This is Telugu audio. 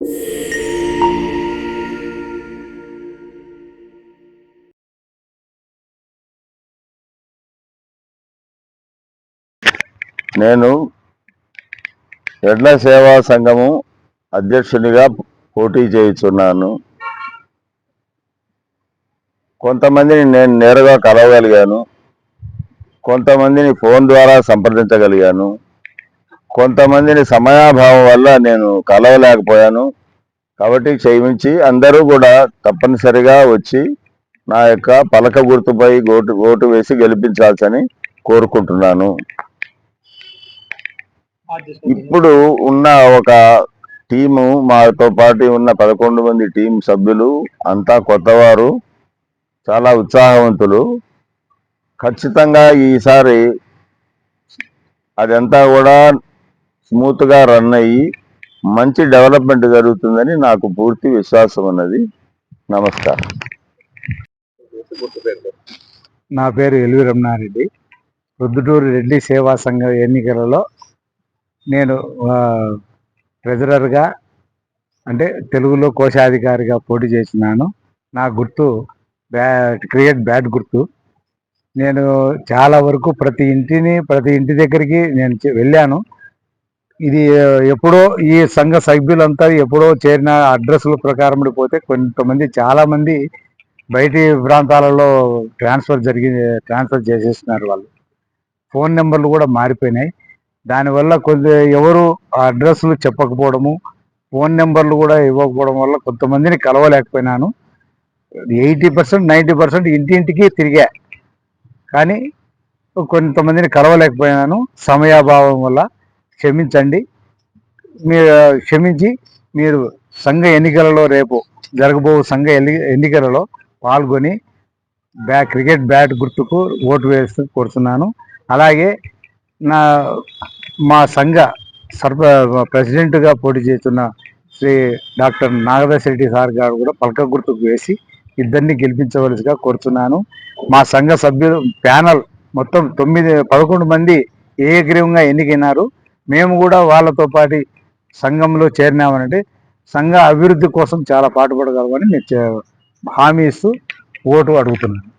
నేను ఎడ్ల సేవా సంఘము అధ్యక్షునిగా పోటీ చేయుచున్నాను. కొంతమందిని నేను నేరుగా కలవగలిగాను, కొంతమందిని ఫోన్ ద్వారా సంప్రదించగలిగాను, కొంతమందిని సమయాభావం వల్ల నేను కలవలేకపోయాను. కాబట్టి క్షమించి అందరూ కూడా తప్పనిసరిగా వచ్చి నా యొక్క పలక గుర్తుపై ఓటు వేసి గెలిపించాల్సని కోరుకుంటున్నాను. ఇప్పుడు ఉన్న ఒక టీము, మాతో పాటు ఉన్న 11 మంది టీం సభ్యులు అంతా కొత్తవారు, చాలా ఉత్సాహవంతులు. ఖచ్చితంగా ఈసారి అదంతా కూడా స్మూత్గా రన్ అయ్యి మంచి డెవలప్మెంట్ జరుగుతుందని నాకు పూర్తి విశ్వాసం ఉన్నది. నమస్కారం. నా పేరు ఎల్వి రమణారెడ్డి. ప్రొద్దుటూరు రెడ్డి సేవా సంఘ ఎన్నికలలో నేను ట్రెజరర్గా, అంటే తెలుగులో కోశాధికారిగా పోటీ చేసినాను. నా గుర్తు క్రికెట్ బ్యాట్ గుర్తు. నేను చాలా వరకు ప్రతి ఇంటి దగ్గరికి నేను వెళ్ళాను. ఇది ఎప్పుడో ఈ సంఘ సభ్యులంతా ఎప్పుడో చేరిన అడ్రస్ల ప్రకారం పోతే కొంతమంది చాలామంది బయటి ప్రాంతాలలో ట్రాన్స్ఫర్ చేసేస్తున్నారు. వాళ్ళు ఫోన్ నెంబర్లు కూడా మారిపోయినాయి. దానివల్ల ఎవరు అడ్రస్లు చెప్పకపోవడము, ఫోన్ నెంబర్లు కూడా ఇవ్వకపోవడం వల్ల కొంతమందిని కలవలేకపోయినాను. 80% 90% ఇంటింటికి తిరిగా, కానీ కొంతమందిని కలవలేకపోయినాను సమయాభావం వల్ల. క్షమించండి. క్షమించి మీరు సంఘ ఎన్నికలలో, రేపు జరగబో సంఘ ఎన్నికలలో పాల్గొని క్రికెట్ బ్యాట్ గుర్తుకు ఓటు వేస్తూ కోరుతున్నాను. అలాగే మా సంఘ ప్రెసిడెంట్గా పోటీ చేస్తున్న శ్రీ డాక్టర్ నాగదాశెట్టి సార్ గారు కూడా పలక గుర్తుకు వేసి ఇద్దరిని గెలిపించవలసిగా కోరుతున్నాను. మా సంఘ సభ్యులు ప్యానల్ మొత్తం 11 మంది ఏకగ్రీవంగా ఎన్నికైనారు. మేము కూడా వాళ్ళతో పాటు సంఘంలో చేరినామనంటే సంఘ అభివృద్ధి కోసం చాలా పాటుపడగలమని నేను హామీ ఇస్తూ ఓటు అడుగుతున్నాను.